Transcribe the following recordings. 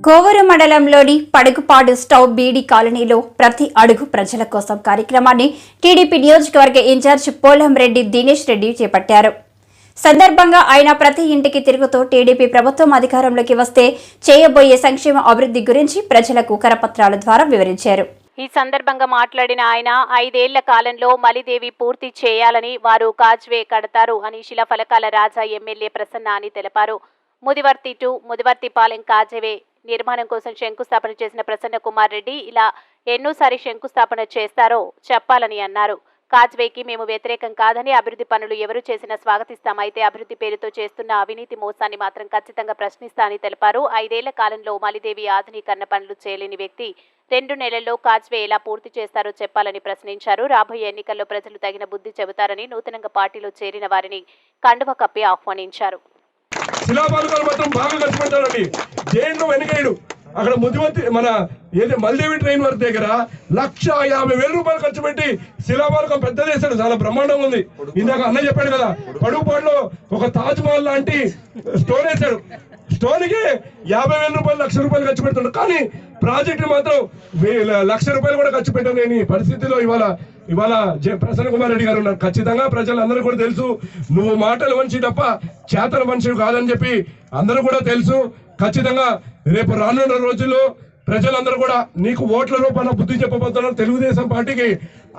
కోవూరు మండలంలోని పడుగుపాడు స్టవ్ బీడీ కాలనీలో ప్రతి అడుగు ప్రజల కోసం కార్యక్రమాన్ని టీడీపీ నియోజకవర్గ ఇన్ఛార్జ్ పోలంరెడ్డి దినేష్ రెడ్డి చేపట్టారు. సందర్భంగా ఆయన ప్రతి ఇంటికి తిరుగుతూ టీడీపీ ప్రభుత్వం అధికారంలోకి వస్తే చేయబోయే సంక్షేమ అభివృద్ధి గురించి ప్రజలకు కరపత్రాల ద్వారా వివరించారు. ఈ సందర్భంగా మాట్లాడిన ఆయన 5 ఏళ్ల కాలంలో మలిదేవి పూర్తి చేయాలని, వారు కాజ్వే కడతారు అని శిలాఫలకాల రాజా ఎమ్మెల్యే ప్రసన్న అని తెలిపారు. ముదివర్తి టు ముదివర్తిపాలెం కాజ్వే నిర్మాణం కోసం శంకుస్థాపన చేసిన ప్రసన్న కుమార్ రెడ్డి ఇలా ఎన్నోసారి శంకుస్థాపన చేస్తారో చెప్పాలని అన్నారు. కాజ్వేకి మేము వ్యతిరేకం కాదని, అభివృద్ధి పనులు ఎవరు చేసినా స్వాగతిస్తాం. అయితే అభివృద్ధి పేరుతో చేస్తున్న అవినీతి మోసాన్ని మాత్రం ఖచ్చితంగా ప్రశ్నిస్తా అని తెలిపారు. 5 ఏళ్ల కాలంలో మలిదేవి ఆధునీకరణ పనులు చేయలేని వ్యక్తి 2 నెలల్లో కాజ్వే ఎలా పూర్తి చేస్తారో చెప్పాలని ప్రశ్నించారు. రాబోయే ఎన్నికల్లో ప్రజలు తగిన బుద్ధి చెబుతారని నూతనంగా పార్టీలో చేరిన వారిని కండువ కప్పి ఆహ్వానించారు. శిలాపాలకాలు మాత్రం బాగా ఖర్చు పెడతాడండి. దేంట్లో వెనకేడు అక్కడ ముదివర్తి మన ఏది మల్దేవి ట్రైన్ వరకు దగ్గర 1,50,000 రూపాయలు ఖర్చు పెట్టి శిలాపాలకం పెద్ద చేశాడు. చాలా బ్రహ్మాండంగా ఉంది. ఇందాక అన్న చెప్పాడు కదా, పడుగుపాడులో ఒక తాజ్ మహల్ లాంటి స్టోన్ వేశాడు. స్టోన్కి 50,000 రూపాయలు, 1,00,000 రూపాయలు ఖర్చు పెడుతున్నాడు. కానీ ప్రాజెక్టు మాత్రం 1,00,000 రూపాయలు కూడా ఖర్చు పెట్టలేని పరిస్థితిలో ఇవాళ ప్రసన్న కుమార్ రెడ్డి గారు ఉన్నారు. ఖచ్చితంగా ప్రజలందరూ కూడా తెలుసు, నువ్వు మాటలు మనిషి తప్ప చేతల మనిషి కాదని చెప్పి అందరూ కూడా తెలుసు. ఖచ్చితంగా రేపు రానున్న రోజుల్లో ప్రజలందరూ కూడా నీకు ఓట్ల రూపాన బుద్ధి చెప్పబోతున్నారు. తెలుగుదేశం పార్టీకి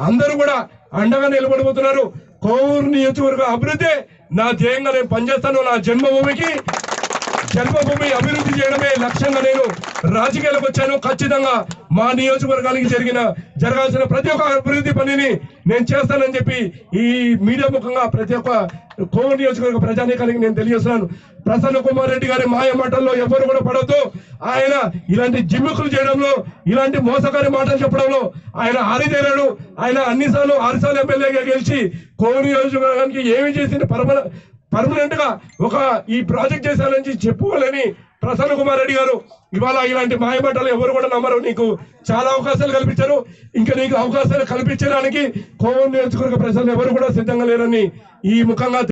అందరూ కూడా అండగా నిలబడిపోతున్నారు. కోవూరు నియోజకవర్గ అభివృద్ధి నా ధ్యేయంగా నేను పనిచేస్తాను. నా జన్మభూమి అభివృద్ధి చేయడమే లక్ష్యంగా నేను రాజకీయాలకు వచ్చాను. ఖచ్చితంగా మా నియోజకవర్గానికి జరగాల్సిన ప్రతి ఒక్క అభివృద్ధి పనిని నేను చేస్తానని చెప్పి ఈ మీడియా ముఖంగా ప్రతి ఒక్క కోవూరు నియోజకవర్గ ప్రజానీకానికి నేను తెలియజేస్తున్నాను. ప్రసన్న కుమార్ రెడ్డి గారి మాయ మాటల్లో ఎవరు కూడా పడవద్దు. ఆయన ఇలాంటి జిమ్మికులు చేయడంలో, ఇలాంటి మోసకారి మాటలు చెప్పడంలో ఆయన ఆరితేరాడు. ఆయన 6 సార్లు ఎమ్మెల్యేగా గెలిచి కోవూరు నియోజకవర్గానికి ఏమి చేసింది పర్మనెంట్ గా ఒక ఈ ప్రాజెక్ట్ చేశారని చెప్పుకోవాలని ప్రసన్న కుమార్ రెడ్డి గారు ఇవాళ ఇలాంటి మాయమాటలు ఎవరు కూడా నమ్మరు. నీకు చాలా అవకాశాలు కల్పించారు. ఇంకా నీకు అవకాశాలు కల్పించడానికి కోవూరు నియోజకవర్గ ప్రజలు ఎవరు కూడా సిద్ధంగా లేరని ఈ ముఖంగా